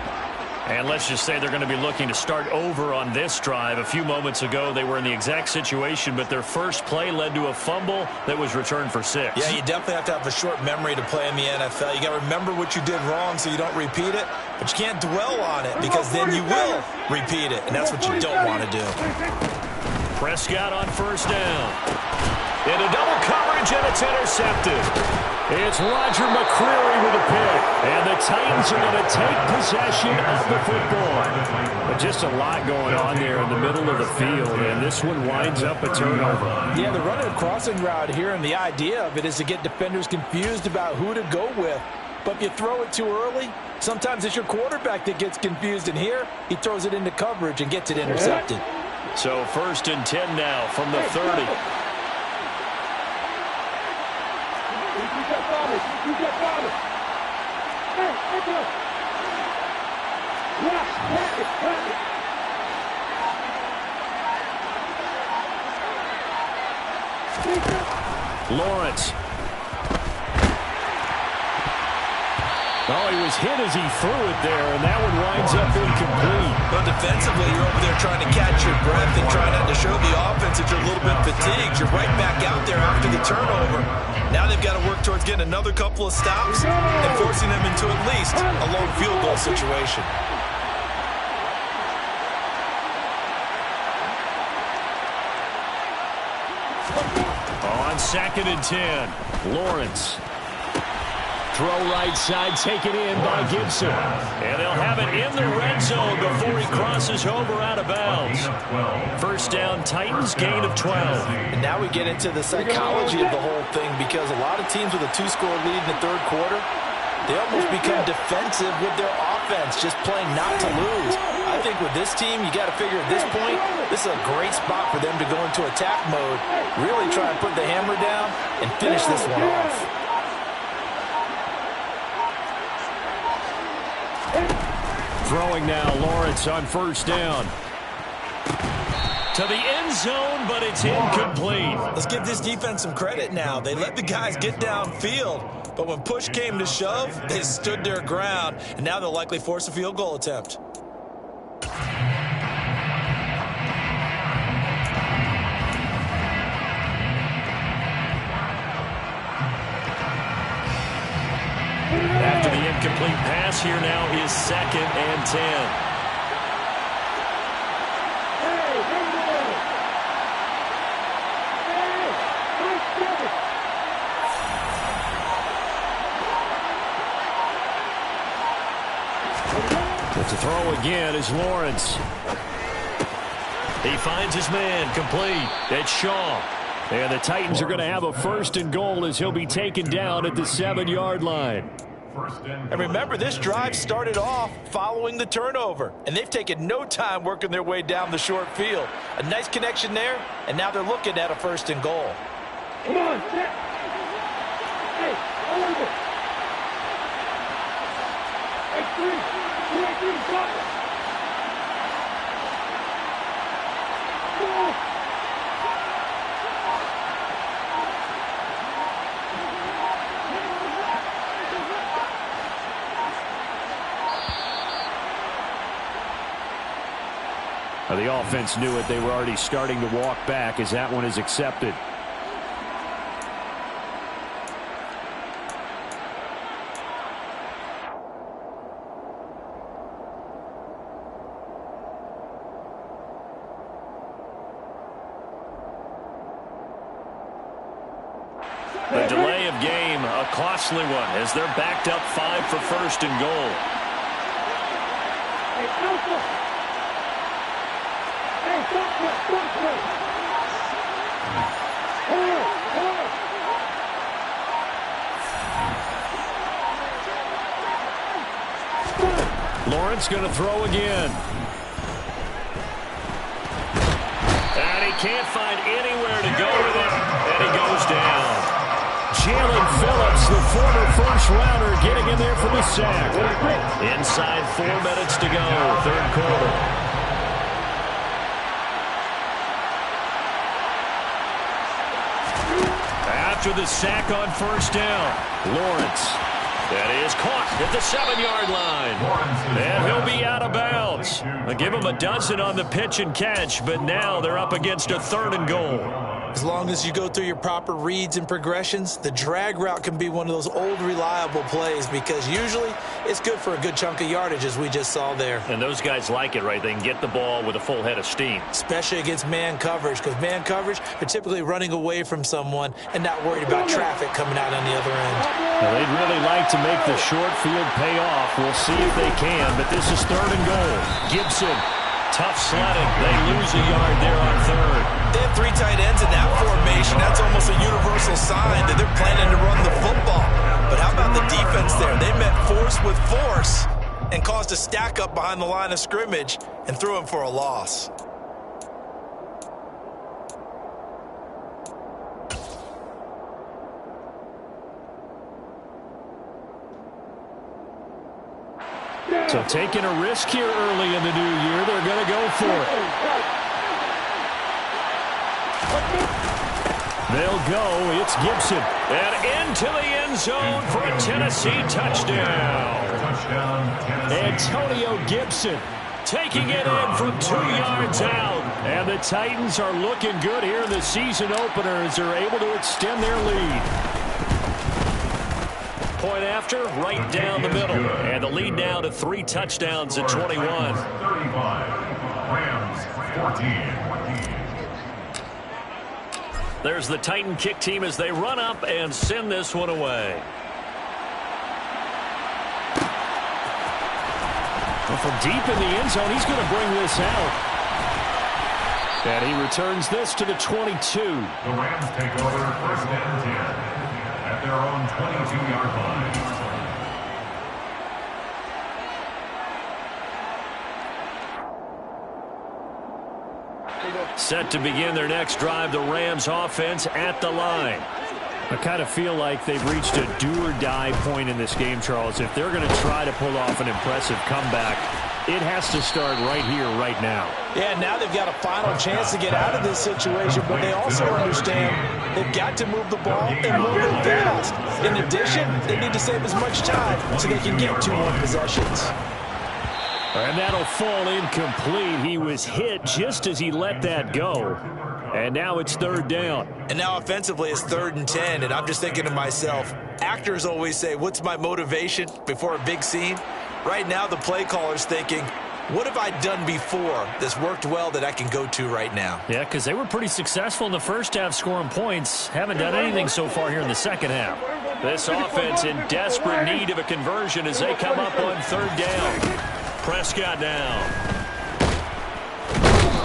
[SPEAKER 2] And let's just say they're going to be looking to start over on this drive. A few moments ago, they were in the exact situation, but their first play led to a fumble that was returned for 6.
[SPEAKER 3] Yeah, you definitely have to have a short memory to play in the NFL. You got to remember what you did wrong so you don't repeat it, but you can't dwell on it because then you will repeat it, and that's what you don't want to do.
[SPEAKER 2] Prescott on first down. Into double coverage, and it's intercepted. It's Roger McCreary with a pick. And the Titans are going to take possession of the football. But just a lot going on there in the middle of the field, and this one winds up a turnover.
[SPEAKER 6] Yeah, they're running a crossing route here, and the idea of it is to get defenders confused about who to go with. But if you throw it too early, sometimes it's your quarterback that gets confused, and here he throws it into coverage and gets it intercepted.
[SPEAKER 2] So first and 10 now from the 30. Lawrence. Oh, he was hit as he threw it there, and that one winds up incomplete.
[SPEAKER 3] But defensively, you're over there trying to catch your breath and trying not to show the offense that you're a little bit fatigued. You're right back out there after the turnover. Now they've got to work towards getting another couple of stops and forcing them into at least a long field goal situation.
[SPEAKER 2] On second and 10, Lawrence. Throw right side, taken in by Gibson. And they'll have it in the red zone before he crosses over out of bounds. First down, Titans, gain of 12.
[SPEAKER 6] And now we get into the psychology of the whole thing, because a lot of teams with a 2-score lead in the third quarter, they almost become defensive with their offense, just playing not to lose. I think with this team, you got to figure at this point, this is a great spot for them to go into attack mode, really try and put the hammer down and finish this one off.
[SPEAKER 2] Throwing now, Lawrence on first down. To the end zone, but it's incomplete.
[SPEAKER 3] Let's give this defense some credit now. They let the guys get downfield, but when push came to shove, they stood their ground, and now they'll likely force a field goal attempt.
[SPEAKER 2] After the incomplete pass, here now is second and 10. throw again is Lawrence. He finds his man, complete. It's Shaw. And the Titans are going to have a 1st and goal as he'll be taken down at the 7-yard line.
[SPEAKER 6] And remember, this drive started off following the turnover, and they've taken no time working their way down the short field. A nice connection there, and now they're looking at a 1st and goal.
[SPEAKER 4] Come on, set. Hey, over. Hey, 3, stop. Go.
[SPEAKER 2] The offense knew it. They were already starting to walk back as that one is accepted. The delay of game, a costly one, as they're backed up 5 for 1st and goal.
[SPEAKER 4] Hey, Alpha.
[SPEAKER 2] Lawrence going to throw again. And he can't find anywhere to go with it. And he goes down. Jalen Phillips, the former first-rounder, getting in there for the sack. Inside 4 minutes to go, 3rd quarter. After the sack on 1st down, Lawrence. That is caught at the 7-yard line. And he'll be out of bounds. I'll give him a dozen on the pitch and catch, but now they're up against a 3rd and goal.
[SPEAKER 3] As long as you go through your proper reads and progressions, the drag route can be one of those old reliable plays because usually it's good for a good chunk of yardage, as we just saw there.
[SPEAKER 2] And those guys like it, right? They can get the ball with a full head of steam.
[SPEAKER 3] Especially against man coverage, because man coverage, they're typically running away from someone and not worried about traffic coming out on the other end.
[SPEAKER 2] Well, they'd really like to make the short field pay off. We'll see if they can, but this is 3rd and goal. Gibson. Tough sledding. They lose a yard there on 3rd.
[SPEAKER 3] They have 3 tight ends in that formation. That's almost a universal sign that they're planning to run the football. But how about the defense there? They met force with force and caused a stack up behind the line of scrimmage and threw him for a loss.
[SPEAKER 2] So taking a risk here early in the new year, they're going to go for it. They'll go. It's Gibson. And into the end zone for a Tennessee touchdown. Antonio Gibson taking it in from 2 yards out. And the Titans are looking good here in the season opener as they're able to extend their lead. Point after, right down the middle. And the lead now to 3 touchdowns at 21.
[SPEAKER 5] 35, Rams 14.
[SPEAKER 2] There's the Titan kick team as they run up and send this one away. Well, from deep in the end zone, he's going to bring this out. And he returns this to the 22.
[SPEAKER 5] The Rams take over 1st and 10. At their own 22-yard line.
[SPEAKER 2] Set to begin their next drive, the Rams offense at the line. I kind of feel like they've reached a do-or-die point in this game, Charles. If they're going to try to pull off an impressive comeback, it has to start right here, right now.
[SPEAKER 3] Yeah, now they've got a final chance to get out of this situation, but they also understand they've got to move the ball and move it fast. In addition, they need to save as much time so they can get 2 more possessions.
[SPEAKER 2] And that'll fall incomplete. He was hit just as he let that go. And now it's 3rd down.
[SPEAKER 3] And now offensively it's 3rd and 10, and I'm just thinking to myself, actors always say, what's my motivation before a big scene? Right now the play caller's thinking, what have I done before that's worked well that I can go to right now?
[SPEAKER 2] Yeah, because they were pretty successful in the first half scoring points. Haven't done anything so far here in the second half. This offense in desperate need of a conversion as they come up on 3rd down. Prescott down.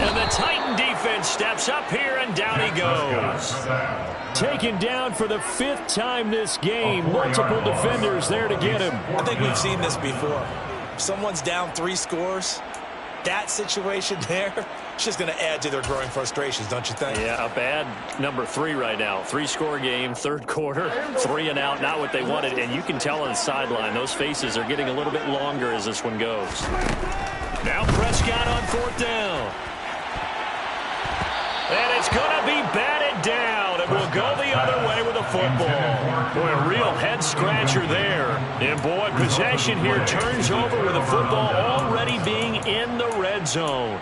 [SPEAKER 2] And the Titan defense steps up here, and down he goes. Taken down for the 5th time this game. Multiple defenders there to get him.
[SPEAKER 3] I think we've seen this before. If someone's down 3 scores, that situation there, it's just going to add to their growing frustrations, don't you think?
[SPEAKER 2] Yeah, a bad number 3 right now. 3-score game, 3rd quarter, 3 and out, not what they wanted. And you can tell on the sideline, those faces are getting a little bit longer as this one goes. Now Prescott on 4th down. And it's going to be batted down, and we'll go the other way with the football. Boy, a real head-scratcher there. And, boy, possession here turns over with the football already being in the red zone.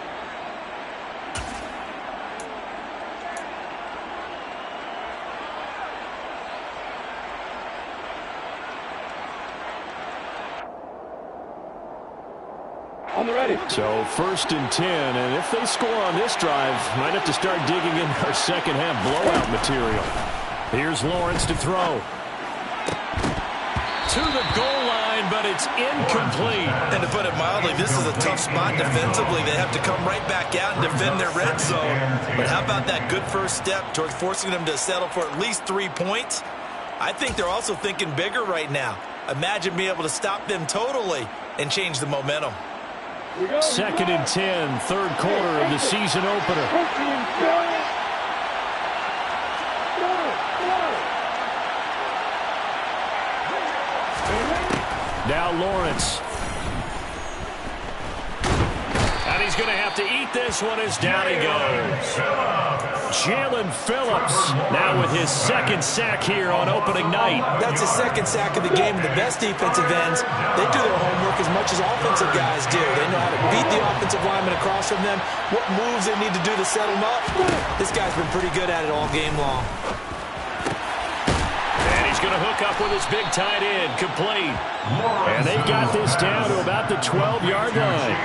[SPEAKER 4] On the ready.
[SPEAKER 2] So 1st and 10, and if they score on this drive, might have to start digging in our second-half blowout material. Here's Lawrence to throw. To the goal line, but it's incomplete.
[SPEAKER 3] And to put it mildly, this is a tough spot defensively. They have to come right back out and defend their red zone. But how about that good first step towards forcing them to settle for at least 3 points? I think they're also thinking bigger right now. Imagine being able to stop them totally and change the momentum.
[SPEAKER 2] 2nd and 10, 3rd quarter of the season opener. Now Lawrence. And he's going to have to eat this one as down he goes. Jalen Phillips now with his 2nd sack here on opening night.
[SPEAKER 3] That's his 2nd sack of the game. The best defensive ends, they do their homework as much as offensive guys do. They know how to beat the offensive lineman across from them, what moves they need to do to set them up. This guy's been pretty good at it all game long.
[SPEAKER 2] And he's going to hook up with his big tight end, complete. And they've got this down to about the 12-yard line.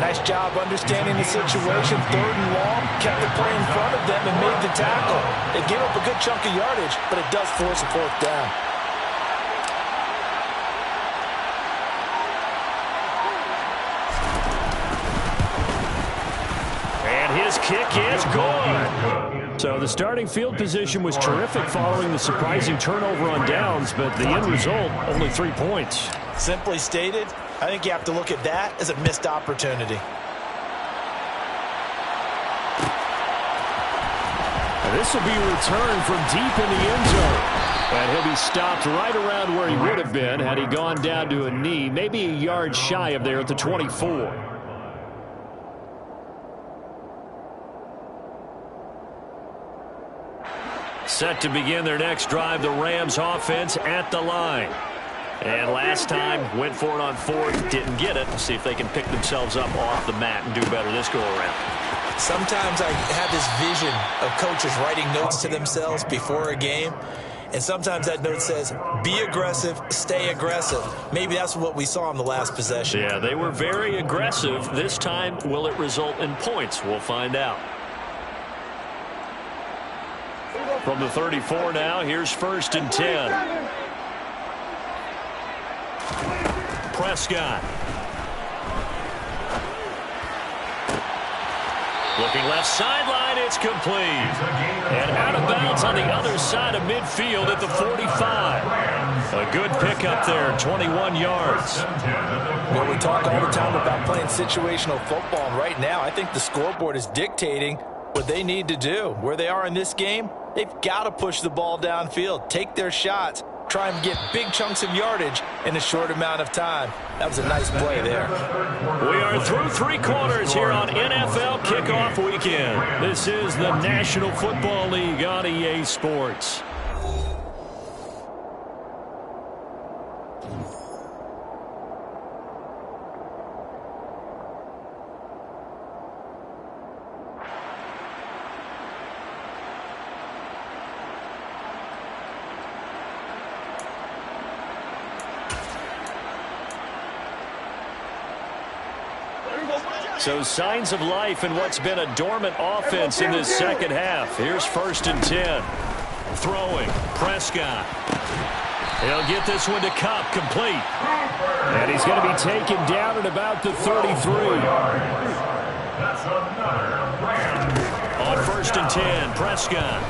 [SPEAKER 6] Nice job understanding the situation. 3rd and long, kept the play in front of them and made the tackle. They gave up a good chunk of yardage, but it does force a 4th down.
[SPEAKER 2] And his kick is good. So the starting field position was terrific following the surprising turnover on downs, but the end result, only 3 points.
[SPEAKER 3] Simply stated, I think you have to look at that as a missed opportunity.
[SPEAKER 2] And this will be returned from deep in the end zone. And he'll be stopped right around where he would have been had he gone down to a knee, maybe a yard shy of there at the 24. Set to begin their next drive, the Rams offense at the line. And last time, went for it on 4th, didn't get it. See if they can pick themselves up off the mat and do better this go-around.
[SPEAKER 3] Sometimes I have this vision of coaches writing notes to themselves before a game. And sometimes that note says, be aggressive, stay aggressive. Maybe that's what we saw in the last possession.
[SPEAKER 2] Yeah, they were very aggressive. This time, will it result in points? We'll find out. From the 34 now, here's 1st and 10. Prescott. Looking left sideline, it's complete. And out of bounds on the other side of midfield at the 45. A good pickup there, 21 yards.
[SPEAKER 6] Well, we talk all the time about playing situational football, and right now I think the scoreboard is dictating what they need to do. Where they are in this game, they've got to push the ball downfield, take their shots, try and get big chunks of yardage in a short amount of time. That was a nice play there.
[SPEAKER 2] We are through 3 quarters here on NFL Kickoff Weekend. This is the National Football League on EA Sports. So signs of life in what's been a dormant offense in this second half. Here's 1st and 10. Throwing, Prescott. He'll get this one to Kupp, complete. And he's going to be taken down at about the 33.
[SPEAKER 5] That's another Rams.
[SPEAKER 2] On 1st and 10, Prescott.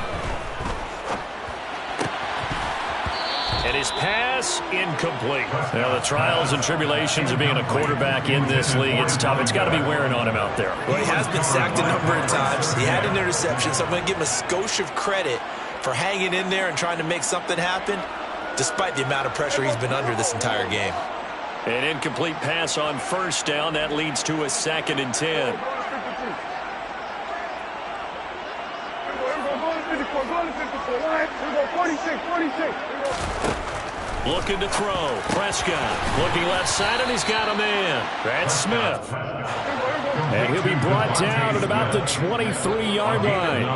[SPEAKER 2] And his pass, incomplete. Now, the trials and tribulations of being a quarterback in this league, it's tough. It's got to be wearing on him out there.
[SPEAKER 3] Well, he has been sacked a number of times. He had an interception, so I'm going to give him a skosh of credit for hanging in there and trying to make something happen, despite the amount of pressure he's been under this entire game.
[SPEAKER 2] An incomplete pass on 1st down. That leads to a 2nd and 10. Looking to throw. Prescott looking left side, and he's got a man. That's Smith. And he'll be brought down at about the 23-yard line.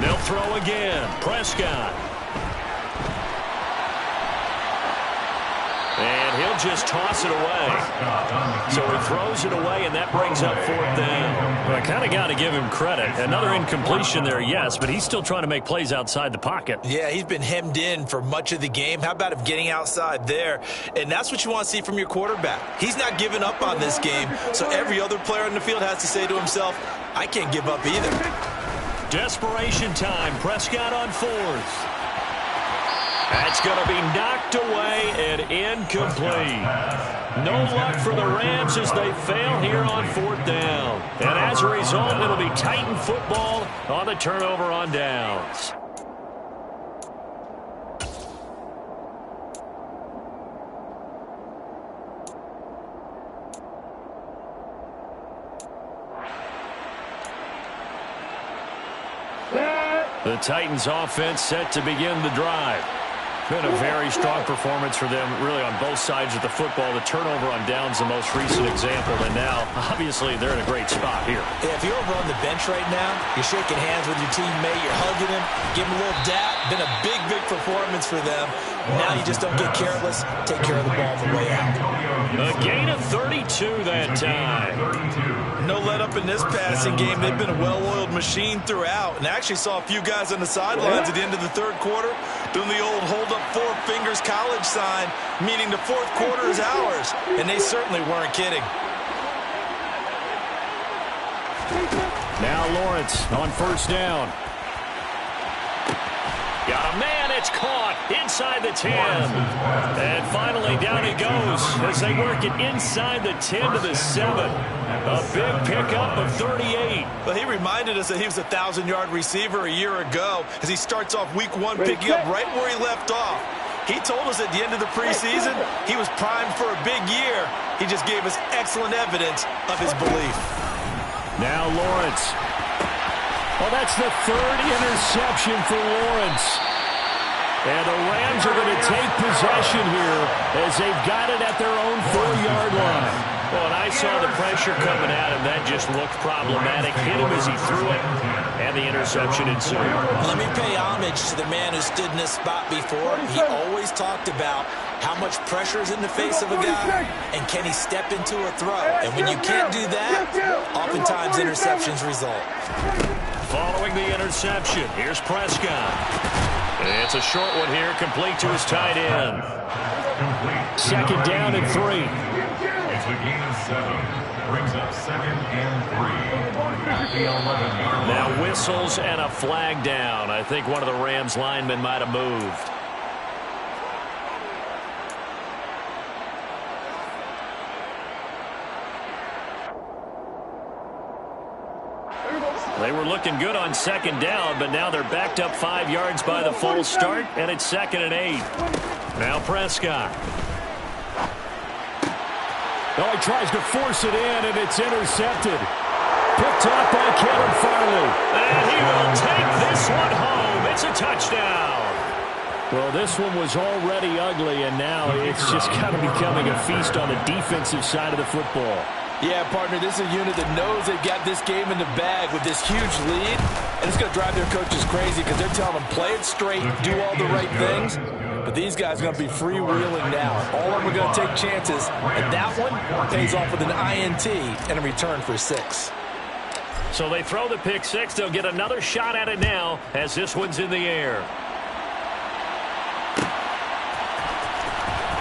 [SPEAKER 2] They'll throw again. Prescott. And he'll just toss it away. So he throws it away, and that brings up 4th down. Well, I kind of got to give him credit. Another incompletion there, yes, but he's still trying to make plays outside the pocket.
[SPEAKER 3] Yeah, he's been hemmed in for much of the game. How about him getting outside there? And that's what you want to see from your quarterback. He's not giving up on this game, so every other player on the field has to say to himself, I can't give up either.
[SPEAKER 2] Desperation time. Prescott on 4th. That's going to be knocked away and incomplete. No luck for the Rams as they fail here on 4th down. And as a result, it'll be Titan football on the turnover on downs. The Titans offense set to begin the drive. Been a very strong performance for them, really, on both sides of the football. The turnover on downs, the most recent example, and now, obviously, they're in a great spot here.
[SPEAKER 3] Yeah, if you're over on the bench right now, you're shaking hands with your teammate, you're hugging him, give him a little dap. Been a big, big performance for them. Now you just don't get careless. Take care of the ball on the way out.
[SPEAKER 2] A gain of 32 that time.
[SPEAKER 3] No let up in this passing game. They've been a well-oiled machine throughout. And I actually saw a few guys on the sidelines at the end of the 3rd quarter doing the old hold-up 4 fingers college sign, meaning the 4th quarter is ours. And they certainly weren't kidding.
[SPEAKER 2] Now Lawrence on 1st down. Got a man, it's caught inside the 10. And finally down he goes as they work it inside the 10 to the 7. A big pickup of 38.
[SPEAKER 3] Well, he reminded us that he was a 1,000-yard receiver a year ago as he starts off week 1 picking up right where he left off. He told us at the end of the preseason he was primed for a big year. He just gave us excellent evidence of his belief.
[SPEAKER 2] Now Lawrence. Well, that's the 3rd interception for Lawrence. And the Rams are going to take possession here as they've got it at their own 4-yard line. Well, and I saw the pressure coming at him. That just looked problematic. Hit him as he threw it, and the interception ensued.
[SPEAKER 3] Let me pay homage to the man who stood in this spot before. He always talked about how much pressure is in the face of a guy, and can he step into a throw. And when you can't do that, oftentimes interceptions result.
[SPEAKER 2] Following the interception, here's Prescott. It's a short one here, complete to his tight end. 2nd down and 3.
[SPEAKER 5] It's a gain of 7. Brings up 2nd and 3. At the 11-yard line.
[SPEAKER 2] Now whistles and a flag down. I think one of the Rams linemen might have moved. They were looking good on 2nd down, but now they're backed up 5 yards by the false start, and it's 2nd and 8. Now Prescott. Oh, he tries to force it in, and it's intercepted. Picked up by Caleb Farley. And he will take this one home. It's a touchdown. Well, this one was already ugly, and now it's just kind of becoming a feast on the defensive side of the football.
[SPEAKER 6] Yeah, partner, this is a unit that knows they've got this game in the bag with this huge lead, and it's going to drive their coaches crazy because they're telling them play it straight, do all the right things, but these guys are going to be freewheeling now. All of them are going to take chances, and that one pays off with an INT and a return for 6.
[SPEAKER 2] So they throw the pick six. They'll get another shot at it now as this one's in the air.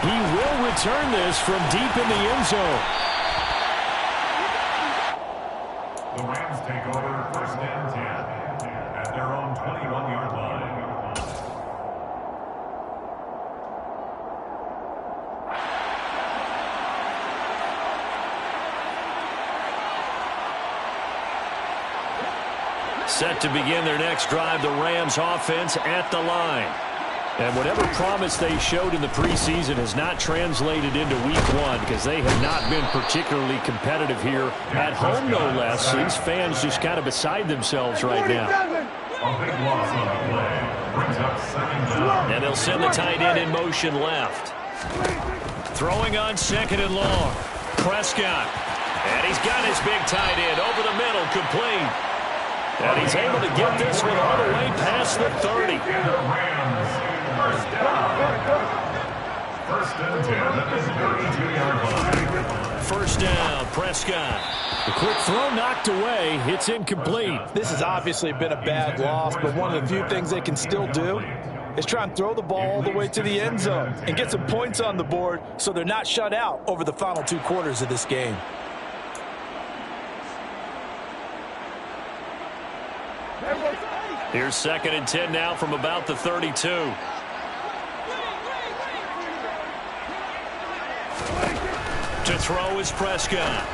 [SPEAKER 2] He will return this from deep in the end zone.
[SPEAKER 5] The Rams take over 1st and 10 at their own 21-yard line.
[SPEAKER 2] Set to begin their next drive, the Rams offense at the line. And whatever promise they showed in the preseason has not translated into week one because they have not been particularly competitive here at home, no less. These fans just kind of beside themselves right now.
[SPEAKER 5] A big loss on the play. Brings up 2nd down.
[SPEAKER 2] And they'll send the tight end in motion left. Throwing on 2nd and long. Prescott. And he's got his big tight end over the middle, complete. And he's able to get this one all the way past the 30.
[SPEAKER 5] Rams, 1st down. 1st and 10 at the 32-yard line.
[SPEAKER 2] 1st down, Prescott. The quick throw knocked away. It's incomplete.
[SPEAKER 6] This has obviously been a bad loss, but one of the few things they can still do is try and throw the ball all the way to the end zone and get some points on the board so they're not shut out over the final 2 quarters of this game.
[SPEAKER 2] Here's 2nd and 10 now from about the 32. To throw is Prescott.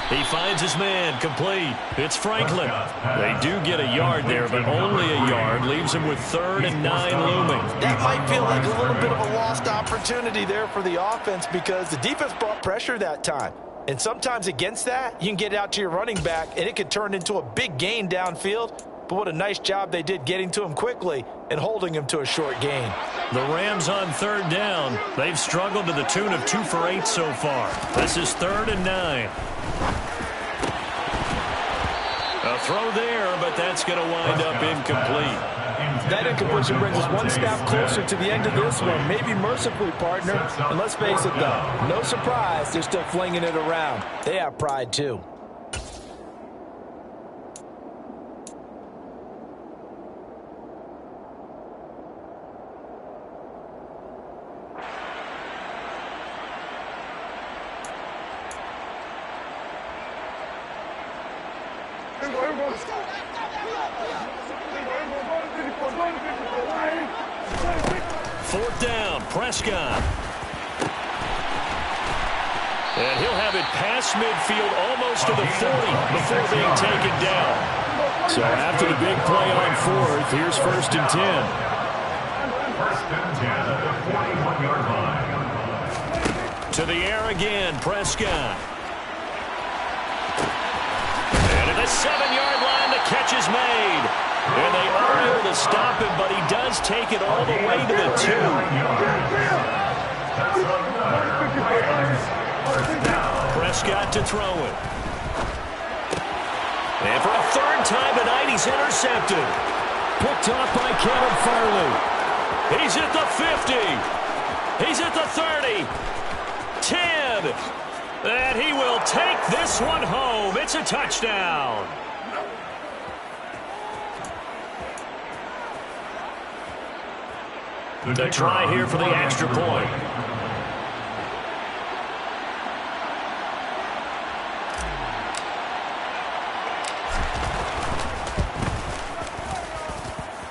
[SPEAKER 2] He finds his man, complete. It's Franklin. They do get a yard there, but only a yard. Leaves him with 3rd and 9 looming.
[SPEAKER 6] That might feel like a little bit of a lost opportunity there for the offense because the defense brought pressure that time. And sometimes against that, you can get out to your running back, and it could turn into a big gain downfield. But what a nice job they did getting to him quickly and holding him to a short gain.
[SPEAKER 2] The Rams on 3rd down. They've struggled to the tune of 2 for 8 so far. This is 3rd and 9. A throw there, but that's going to wind up incomplete.
[SPEAKER 6] That incompletion brings us one step closer to the end of this one. Maybe mercifully, partner. And let's face it, though, no surprise, they're still flinging it around. They have pride, too.
[SPEAKER 2] Fourth down, Prescott. And he'll have it past midfield almost to the 40 before being taken down. So after the big play on 4th, here's 1st and 10.
[SPEAKER 5] 1st and 10 at the 41-yard line.
[SPEAKER 2] To the air again, Prescott. And at the 7-yard line, the catch is made. And they are able to stop him, but he does take it all the way to the 2. Prescott to throw it. And for a 3rd time tonight, he's intercepted. Picked off by Caleb Farley. He's at the 50. He's at the 30. 10. And he will take this one home. It's a touchdown. The try here for the extra point.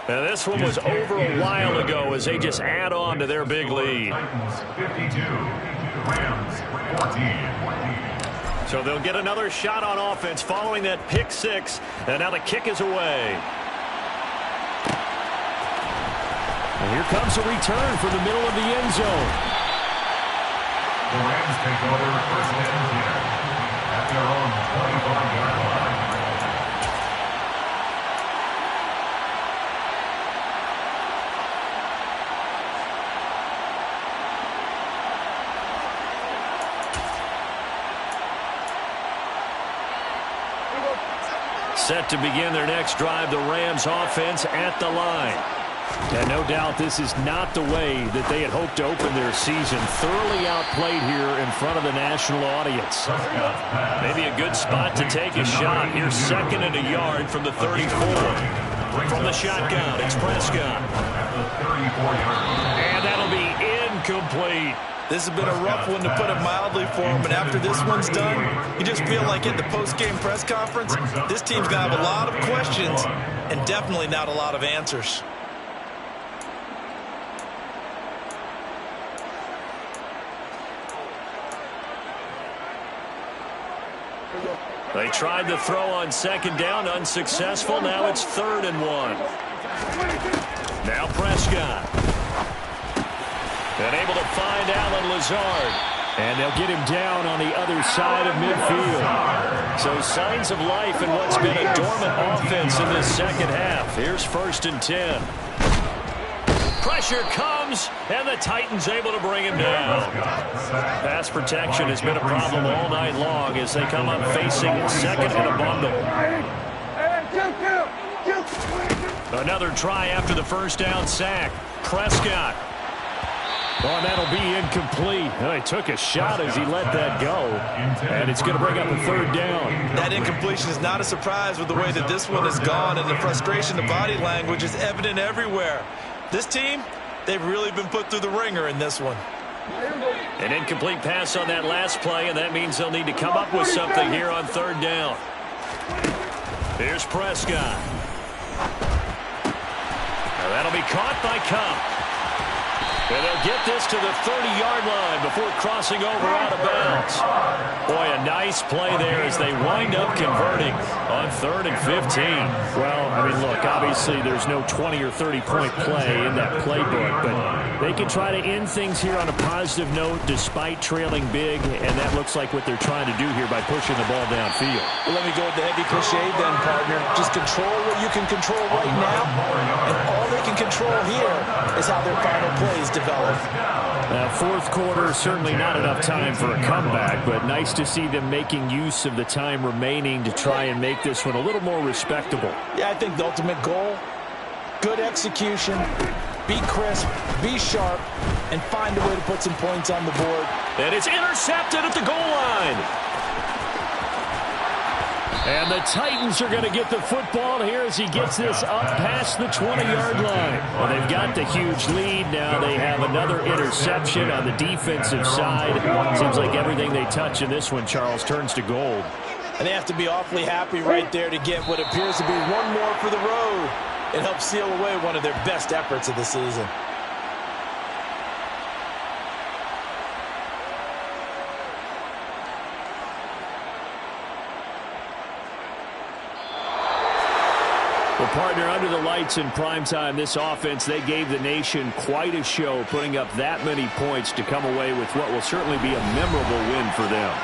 [SPEAKER 2] Now this one was over a while ago as they just add on to their big lead.
[SPEAKER 5] Titans 52, Rams 14.
[SPEAKER 2] So they'll get another shot on offense following that pick 6. And now the kick is away. And here comes a return from the middle of the end zone.
[SPEAKER 5] The Rams take over 1st and 10 at their own 25-yard line.
[SPEAKER 2] Set to begin their next drive, the Rams offense at the line. And no doubt this is not the way that they had hoped to open their season. Thoroughly outplayed here in front of the national audience. Maybe a good spot to take a shot. Here's 2nd and a yard from the 34. From the shotgun, it's Prescott. And that'll be incomplete.
[SPEAKER 6] This has been a rough one, to put it mildly, for him. And after this one's done, you just feel like at the post-game press conference, this team's going to have a lot of questions and definitely not a lot of answers.
[SPEAKER 2] They tried to throw on 2nd down, unsuccessful. Now it's 3rd and 1. Now Prescott. And able to find Allen Lazard. And they'll get him down on the other side of midfield. So signs of life in what's been a dormant offense in this second half. Here's 1st and 10. Pressure comes, and the Titans able to bring him down. Pass protection has been a problem all night long as they come up facing 2nd and a bundle. Another try after the 1st down sack. Prescott. Oh, and that'll be incomplete. Oh, he took a shot as he let that go. And it's going to bring up a 3rd down.
[SPEAKER 6] That incompletion is not a surprise with the way that this one has gone, and the frustration, the body language is evident everywhere. This team, they've really been put through the ringer in this one.
[SPEAKER 2] An incomplete pass on that last play, and that means they'll need to come up with something here on 3rd down. Here's Prescott. Now that'll be caught by Kupp. And they'll get this to the 30-yard line before crossing over out of bounds. Boy, a nice play there as they wind up converting on 3rd and 15. Well, I mean, look, obviously there's no 20 or 30-point play in that playbook, but they can try to end things here on a positive note despite trailing big, and that looks like what they're trying to do here by pushing the ball downfield.
[SPEAKER 6] Well, let me go with the heavy cliche then, partner. Just control what you can control right now, and all they can control here is how their final plays develop.
[SPEAKER 2] 4th quarter, certainly not enough time for a comeback, but nice to see them making use of the time remaining to try and make this one a little more respectable.
[SPEAKER 6] Yeah, I think the ultimate goal, good execution, be crisp, be sharp, and find a way to put some points on the board.
[SPEAKER 2] And it's intercepted at the goal line. And the Titans are going to get the football here as he gets this up past the 20-yard line. Well, they've got the huge lead. Now they have another interception on the defensive side. Seems like everything they touch in this one, Charles, turns to gold.
[SPEAKER 6] And they have to be awfully happy right there to get what appears to be one more for the road. It helps seal away one of their best efforts of the season.
[SPEAKER 2] Well, partner, under the lights in primetime, this offense, they gave the nation quite a show, putting up that many points to come away with what will certainly be a memorable win for them.